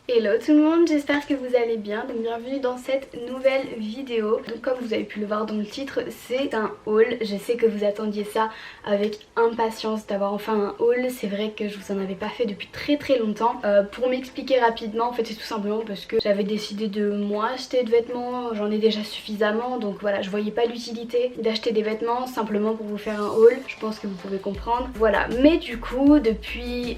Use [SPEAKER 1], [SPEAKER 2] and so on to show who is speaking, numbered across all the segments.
[SPEAKER 1] Hello tout le monde, j'espère que vous allez bien, donc bienvenue dans cette nouvelle vidéo. Donc comme vous avez pu le voir dans le titre, c'est un haul. Je sais que vous attendiez ça avec impatience d'avoir enfin un haul. C'est vrai que je vous en avais pas fait depuis très longtemps. Pour m'expliquer rapidement, en fait c'est tout simplement parce que j'avais décidé de moi acheter de vêtements. J'en ai déjà suffisamment, donc voilà, je voyais pas l'utilité d'acheter des vêtements simplement pour vous faire un haul. Je pense que vous pouvez comprendre. Voilà, mais du coup depuis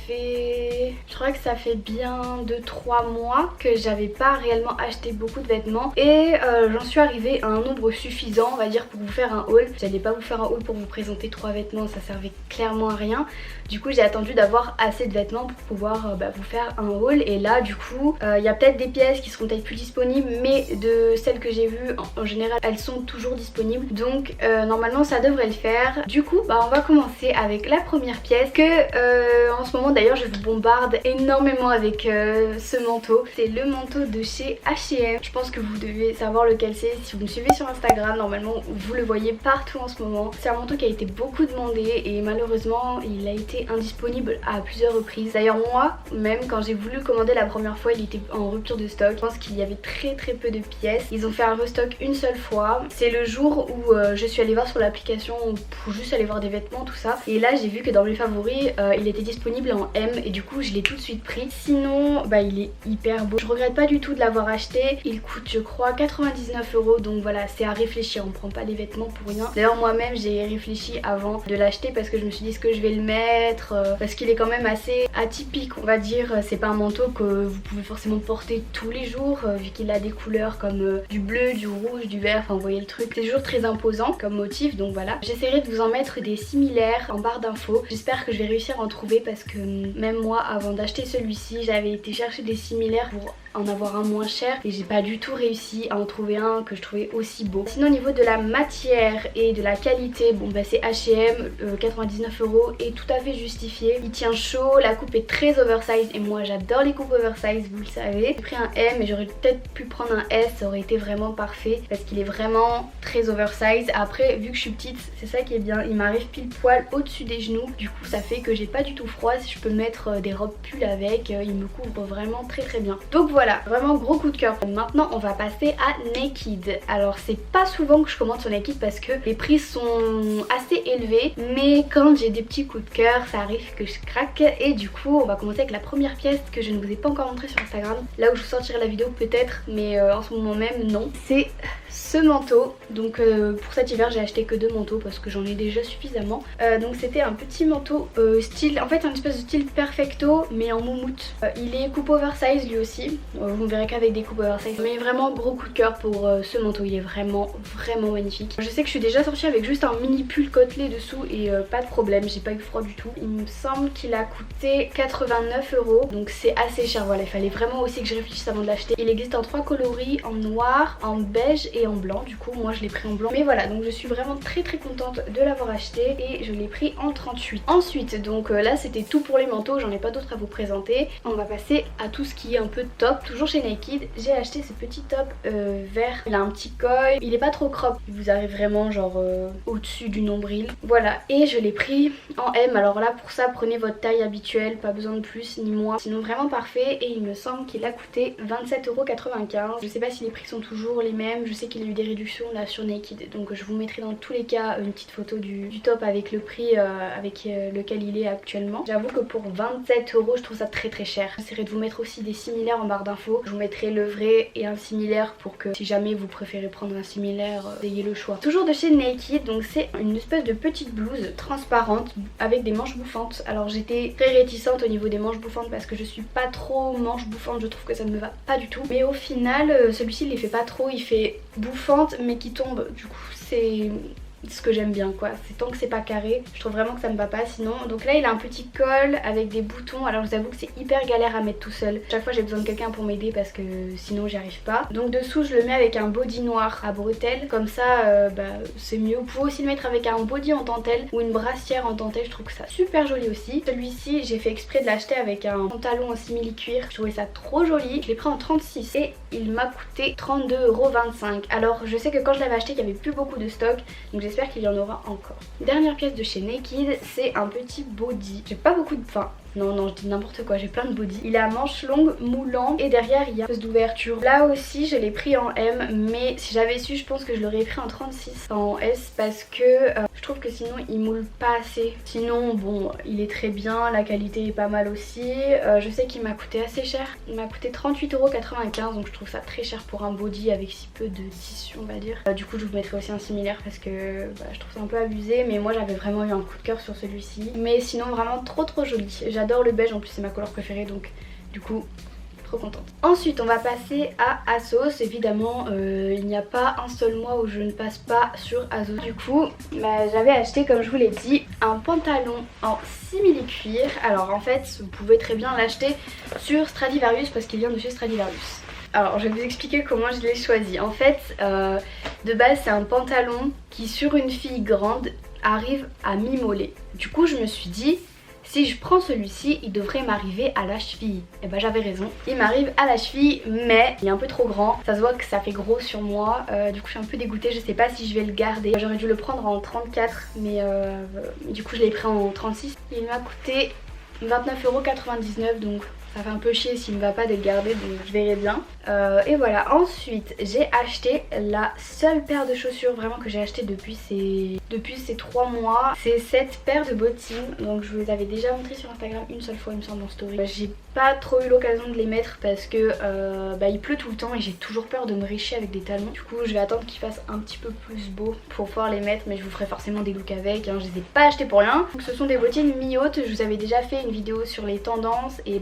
[SPEAKER 1] je crois que ça fait bien 2-3 mois que j'avais pas réellement acheté beaucoup de vêtements et j'en suis arrivée à un nombre suffisant, on va dire, pour vous faire un haul. J'allais pas vous faire un haul pour vous présenter 3 vêtements, ça servait clairement à rien. Du coup j'ai attendu d'avoir assez de vêtements pour pouvoir vous faire un haul, et là du coup il y a peut-être des pièces qui seront peut-être plus disponibles, mais de celles que j'ai vues en général elles sont toujours disponibles, donc normalement ça devrait le faire. Du coup on va commencer avec la première pièce que en ce moment d'ailleurs je vous bombarde énormément avec ce manteau. C'est le manteau de chez H&M. Je pense que vous devez savoir lequel c'est si vous me suivez sur Instagram. Normalement vous le voyez partout en ce moment. C'est un manteau qui a été beaucoup demandé et malheureusement il a été indisponible à plusieurs reprises. D'ailleurs moi même quand j'ai voulu commander la première fois il était en rupture de stock. Je pense qu'il y avait très peu de pièces. Ils ont fait un restock une seule fois. C'est le jour où je suis allée voir sur l'application pour juste aller voir des vêtements tout ça, et là j'ai vu que dans mes favoris il était disponible en M et du coup je l'ai tout de suite pris. Sinon il est hyper beau. Je regrette pas du tout de l'avoir acheté. Il coûte je crois 99 €, donc voilà, c'est à réfléchir. On prend pas les vêtements pour rien. D'ailleurs moi-même j'ai réfléchi avant de l'acheter parce que je me suis dit est-ce que je vais le mettre parce qu'il est quand même assez atypique on va dire. C'est pas un manteau que vous pouvez forcément porter tous les jours vu qu'il a des couleurs comme du bleu, du rouge, du vert, enfin vous voyez le truc. C'est toujours très imposant comme motif, donc voilà. J'essaierai de vous en mettre des similaires en barre d'infos. J'espère que je vais réussir à en trouver parce que même moi avant d'acheter celui-ci j'avais été chercher des similaires pour en avoir un moins cher et j'ai pas du tout réussi à en trouver un que je trouvais aussi beau. Sinon au niveau de la matière et de la qualité, c'est H&M, 99 € est tout à fait justifié. Il tient chaud, la coupe est très oversize et moi j'adore les coupes oversize, vous le savez. J'ai pris un M et j'aurais peut-être pu prendre un S, ça aurait été vraiment parfait parce qu'il est vraiment très oversize. Après vu que je suis petite, c'est ça qui est bien, il m'arrive pile poil au-dessus des genoux, du coup ça fait que j'ai pas du tout froid. Si je peux mettre des robes pull avec, il me couvre vraiment très bien. Donc voilà, vraiment gros coup de cœur. Maintenant on va passer à Naked. Alors c'est pas souvent que je commande sur Naked parce que les prix sont assez élevés, mais quand j'ai des petits coups de cœur ça arrive que je craque. Et du coup on va commencer avec la première pièce que je ne vous ai pas encore montrée sur Instagram, là où je vous sortirai la vidéo peut-être, mais en ce moment même non. C'est ce manteau. Donc pour cet hiver j'ai acheté que 2 manteaux parce que j'en ai déjà suffisamment. Donc c'était un petit manteau style, en fait un espèce de style perfecto mais en moumoute. Il est coupe oversize lui aussi, vous ne verrez qu'avec des coupes oversize, mais vraiment gros coup de cœur pour ce manteau. Il est vraiment magnifique. Je sais que je suis déjà sortie avec juste un mini pull côtelé dessous et pas de problème, j'ai pas eu froid du tout. Il me semble qu'il a coûté 89 €, donc c'est assez cher. Voilà, il fallait vraiment aussi que je réfléchisse avant de l'acheter. Il existe en 3 coloris, en noir, en beige et en blanc. Du coup moi je l'ai pris en blanc, mais voilà, donc je suis vraiment très contente de l'avoir acheté et je l'ai pris en 38. Ensuite donc là c'était tout pour les manteaux, j'en ai pas d'autres à vous présenter. On va passer à tout ce qui est un peu top. Toujours chez Naked, j'ai acheté ce petit top vert. Il a un petit col, il est pas trop crop, il vous arrive vraiment genre au-dessus du nombril. Voilà, et je l'ai pris en M. Alors là pour ça prenez votre taille habituelle, pas besoin de plus ni moins, sinon vraiment parfait. Et il me semble qu'il a coûté 27,95 €. Je sais pas si les prix sont toujours les mêmes, je sais qu'il y a eu des réductions là sur Naked, donc je vous mettrai dans tous les cas une petite photo du top avec le prix avec lequel il est actuellement. J'avoue que pour 27 € je trouve ça très cher. J'essaierai de vous mettre aussi des similaires en barre d'infos. Je vous mettrai le vrai et un similaire pour que si jamais vous préférez prendre un similaire, vous ayez le choix. Toujours de chez Naked, donc c'est une espèce de petite blouse transparente avec des manches bouffantes. Alors j'étais très réticente au niveau des manches bouffantes parce que je suis pas trop manche bouffante, je trouve que ça ne me va pas du tout. Mais au final celui-ci il les fait pas trop, il fait bouffante mais qui tombe, du coup c'est ce que j'aime bien quoi, c'est tant que c'est pas carré, je trouve vraiment que ça me va pas sinon. Donc là il a un petit col avec des boutons, alors je vous avoue que c'est hyper galère à mettre tout seul. Chaque fois j'ai besoin de quelqu'un pour m'aider parce que sinon j'y arrive pas. Donc dessous je le mets avec un body noir à bretelles, comme ça c'est mieux. Vous pouvez aussi le mettre avec un body en dentelle ou une brassière en dentelle, je trouve que ça super joli aussi. Celui-ci j'ai fait exprès de l'acheter avec un pantalon en simili cuir, je trouvais ça trop joli. Je l'ai pris en 36 et il m'a coûté 32,25 €. Alors je sais que quand je l'avais acheté il y avait plus beaucoup de stock, donc j'espère qu'il y en aura encore. Dernière pièce de chez Naked, c'est un petit body. J'ai pas beaucoup de... Enfin, Non, je dis n'importe quoi, j'ai plein de body. Il est à manches longues, moulant et derrière il y a une espèce d'ouverture. Là aussi je l'ai pris en M, mais si j'avais su je pense que je l'aurais pris en 36, en S, parce que je trouve que sinon il moule pas assez. Sinon bon, il est très bien, la qualité est pas mal aussi. Je sais qu'il m'a coûté assez cher, il m'a coûté 38,95 €, donc je trouve ça très cher pour un body avec si peu de tissu on va dire. Du coup je vous mettrai aussi un similaire parce que je trouve ça un peu abusé, mais moi j'avais vraiment eu un coup de cœur sur celui-ci. Mais sinon vraiment trop joli. J'adore le beige, en plus c'est ma couleur préférée, donc du coup trop contente. Ensuite on va passer à ASOS. Évidemment il n'y a pas un seul mois où je ne passe pas sur ASOS. Du coup j'avais acheté, comme je vous l'ai dit, un pantalon en simili cuir. Alors en fait vous pouvez très bien l'acheter sur Stradivarius parce qu'il vient de chez Stradivarius. Alors je vais vous expliquer comment je l'ai choisi. En fait de base c'est un pantalon qui sur une fille grande arrive à mi-mollet. Du coup je me suis dit, si je prends celui-ci, il devrait m'arriver à la cheville. Et bah j'avais raison, il m'arrive à la cheville, mais il est un peu trop grand. Ça se voit que ça fait gros sur moi, du coup je suis un peu dégoûtée, je sais pas si je vais le garder. J'aurais dû le prendre en 34, mais du coup je l'ai pris en 36. Il m'a coûté 29,99 €, donc ça fait un peu chier s'il ne va pas de le garder, donc je verrai bien. Et voilà, ensuite j'ai acheté la seule paire de chaussures vraiment que j'ai acheté depuis ces 3 mois. C'est cette paire de bottines, donc je vous les avais déjà montré sur Instagram une seule fois il me semble en story. J'ai pas trop eu l'occasion de les mettre parce que il pleut tout le temps et j'ai toujours peur de me richer avec des talons. Du coup je vais attendre qu'il fasse un petit peu plus beau pour pouvoir les mettre, mais je vous ferai forcément des looks avec, hein. Je les ai pas achetées pour rien. Donc ce sont des bottines mi-hautes, je vous avais déjà fait une vidéo sur les tendances et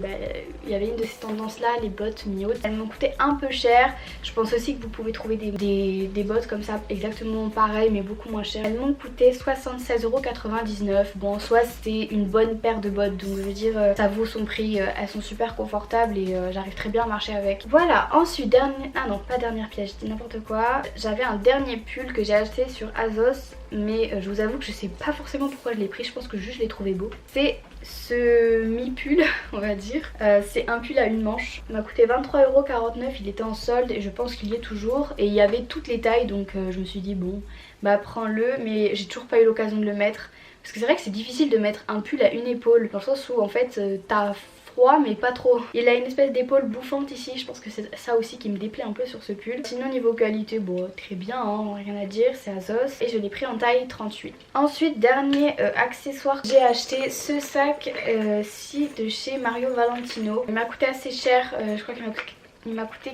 [SPEAKER 1] il y avait une de ces tendances là, les bottes mi-hautes. Elles m'ont coûté un peu cher. Je pense aussi que vous pouvez trouver des bottes comme ça exactement pareil mais beaucoup moins cher. Elles m'ont coûté 76,99 €. Bon en soi c'était une bonne paire de bottes, donc je veux dire ça vaut son prix. Elles sont super confortables et j'arrive très bien à marcher avec. Voilà, ensuite dernière pièce, je dis n'importe quoi. J'avais un dernier pull que j'ai acheté sur ASOS, mais je vous avoue que je sais pas forcément pourquoi je l'ai pris, je pense que juste je l'ai trouvé beau. C'est ce mi-pull on va dire, c'est un pull à une manche. Il m'a coûté 23,49 €, il était en solde et je pense qu'il y est toujours. Et il y avait toutes les tailles, donc je me suis dit bon bah prends-le, mais j'ai toujours pas eu l'occasion de le mettre. Parce que c'est vrai que c'est difficile de mettre un pull à une épaule, dans le sens où en fait t'as froid mais pas trop. Il a une espèce d'épaule bouffante ici, je pense que c'est ça aussi qui me déplaît un peu sur ce pull. Sinon niveau qualité, bon très bien, hein, rien à dire, c'est ASOS et je l'ai pris en taille 38. Ensuite dernier accessoire, j'ai acheté ce sac-ci de chez Mario Valentino. Il m'a coûté assez cher, je crois qu'il m'a coûté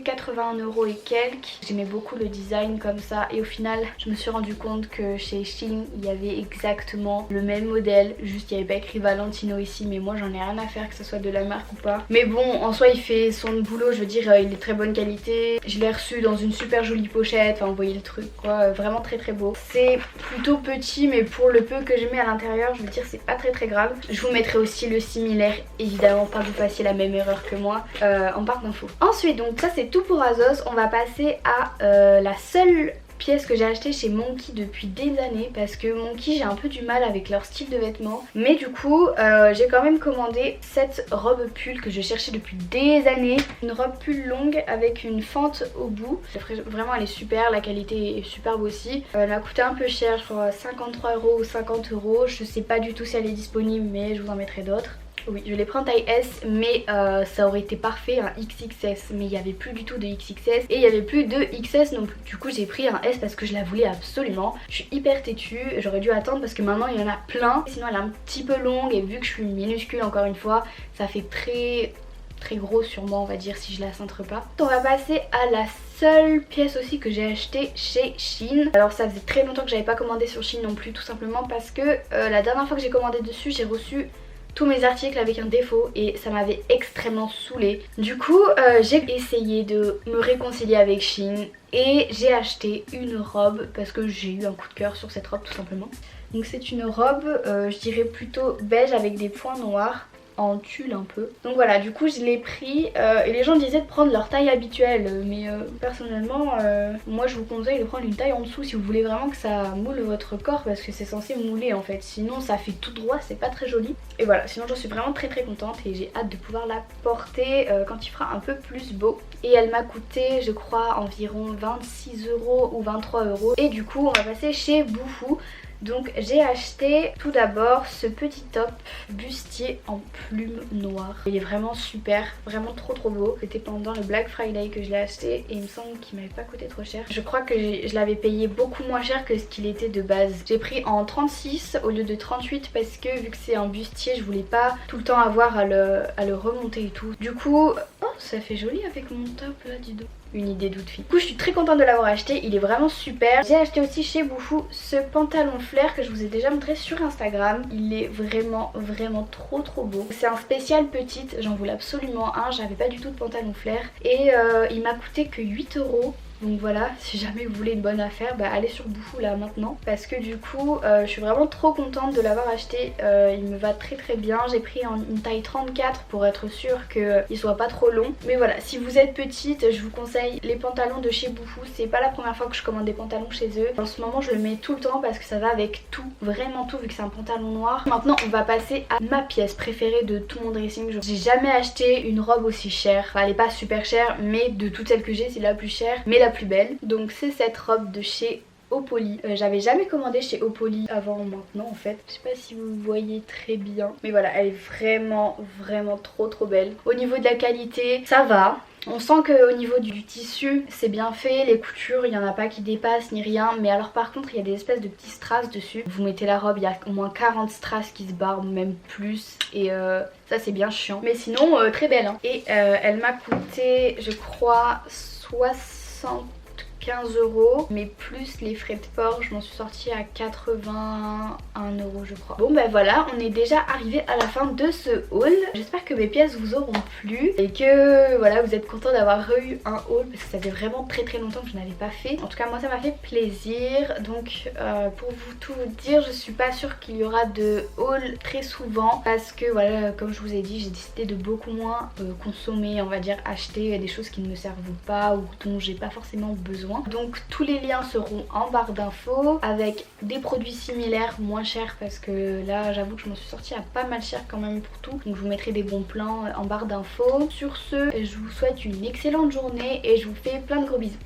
[SPEAKER 1] 81 € et quelques. J'aimais beaucoup le design comme ça et au final je me suis rendu compte que chez Shein il y avait exactement le même modèle, juste il n'y avait pas écrit Valentino ici, mais moi j'en ai rien à faire que ce soit de la marque ou pas. Mais bon en soi il fait son boulot, je veux dire il est de très bonne qualité. Je l'ai reçu dans une super jolie pochette, enfin vous voyez le truc quoi, vraiment très beau. C'est plutôt petit mais pour le peu que j'ai mis à l'intérieur je veux dire c'est pas très grave. Je vous mettrai aussi le similaire, évidemment pas que vous fassiez la même erreur que moi en barre d'infos. Ensuite donc ça c'est tout pour ASOS. On va passer à la seule pièce que j'ai acheté chez Monkey depuis des années, parce que Monkey j'ai un peu du mal avec leur style de vêtements, mais du coup j'ai quand même commandé cette robe pull que je cherchais depuis des années. Une robe pull longue avec une fente au bout, vraiment elle est super, la qualité est superbe aussi. Elle m'a coûté un peu cher, je crois 53 € ou 50 €, je sais pas du tout si elle est disponible mais je vous en mettrai d'autres. Oui, je l'ai pris en taille S, mais ça aurait été parfait un XXS, mais il n'y avait plus du tout de XXS et il n'y avait plus de XS non plus. Du coup j'ai pris un S parce que je la voulais absolument. Je suis hyper têtue, j'aurais dû attendre parce que maintenant il y en a plein. Sinon elle est un petit peu longue et vu que je suis minuscule encore une fois, ça fait très gros sur moi on va dire si je la cintre pas. On va passer à la seule pièce aussi que j'ai acheté chez Shein. Alors ça faisait très longtemps que j'avais pas commandé sur Shein non plus, tout simplement parce que la dernière fois que j'ai commandé dessus j'ai reçu tous mes articles avec un défaut et ça m'avait extrêmement saoulée. Du coup j'ai essayé de me réconcilier avec Shein et j'ai acheté une robe parce que j'ai eu un coup de cœur sur cette robe tout simplement. Donc c'est une robe je dirais plutôt beige avec des points noirs, en tulle un peu. Donc voilà, du coup je l'ai pris et les gens disaient de prendre leur taille habituelle, mais personnellement moi je vous conseille de prendre une taille en dessous si vous voulez vraiment que ça moule votre corps, parce que c'est censé mouler en fait, sinon ça fait tout droit, c'est pas très joli. Et voilà, sinon j'en suis vraiment très contente et j'ai hâte de pouvoir la porter quand il fera un peu plus beau. Et elle m'a coûté je crois environ 26 € ou 23 €. Et du coup on va passer chez Boohoo. Donc j'ai acheté tout d'abord ce petit top bustier en plume noire. Il est vraiment super, vraiment trop beau. C'était pendant le Black Friday que je l'ai acheté et il me semble qu'il m'avait pas coûté trop cher. Je crois que je l'avais payé beaucoup moins cher que ce qu'il était de base. J'ai pris en 36 au lieu de 38 parce que vu que c'est un bustier, je voulais pas tout le temps avoir à le remonter et tout. Du coup, oh ça fait joli avec mon top là, dis donc. Une idée d'outfit. Du coup je suis très contente de l'avoir acheté, il est vraiment super. J'ai acheté aussi chez Bouffou ce pantalon flair que je vous ai déjà montré sur Instagram. Il est vraiment trop beau. C'est un spécial petite, j'en voulais absolument un, j'avais pas du tout de pantalon flair. Et il m'a coûté que 8 €. Donc voilà, si jamais vous voulez une bonne affaire, bah allez sur Bouffou là maintenant. Parce que du coup, je suis vraiment trop contente de l'avoir acheté. Il me va très bien. J'ai pris une taille 34 pour être sûre qu'il soit pas trop long. Mais voilà, si vous êtes petite, je vous conseille les pantalons de chez Bouffou. C'est pas la première fois que je commande des pantalons chez eux. En ce moment, je le mets tout le temps parce que ça va avec tout, vraiment tout, vu que c'est un pantalon noir. Maintenant, on va passer à ma pièce préférée de tout mon dressing. J'ai jamais acheté une robe aussi chère. Enfin, elle est pas super chère, mais de toutes celles que j'ai, c'est la plus chère. Mais la plus belle. Donc c'est cette robe de chez Opoly. J'avais jamais commandé chez Opoly avant maintenant en fait. Je sais pas si vous voyez très bien. Mais voilà, elle est vraiment trop belle. Au niveau de la qualité, ça va. On sent qu'au niveau du tissu, c'est bien fait, les coutures, il n'y en a pas qui dépassent ni rien. Mais alors par contre, il y a des espèces de petits strass dessus. Vous mettez la robe, il y a au moins 40 strass qui se barrent, même plus. Et ça c'est bien chiant. Mais sinon, très belle. Hein. Et elle m'a coûté, je crois, 75 €, mais plus les frais de port, je m'en suis sortie à 81 € je crois. Bon ben voilà, on est déjà arrivé à la fin de ce haul. J'espère que mes pièces vous auront plu et que voilà, vous êtes contents d'avoir eu un haul parce que ça fait vraiment très longtemps que je n'avais pas fait. En tout cas moi ça m'a fait plaisir. Donc pour vous tout vous dire, je suis pas sûre qu'il y aura de haul très souvent parce que voilà, comme je vous ai dit, j'ai décidé de beaucoup moins consommer, on va dire acheter des choses qui ne me servent pas ou dont j'ai pas forcément besoin. Donc tous les liens seront en barre d'infos avec des produits similaires moins chers parce que là j'avoue que je m'en suis sortie à pas mal cher quand même pour tout. Donc je vous mettrai des bons plans en barre d'infos. Sur ce, je vous souhaite une excellente journée et je vous fais plein de gros bisous.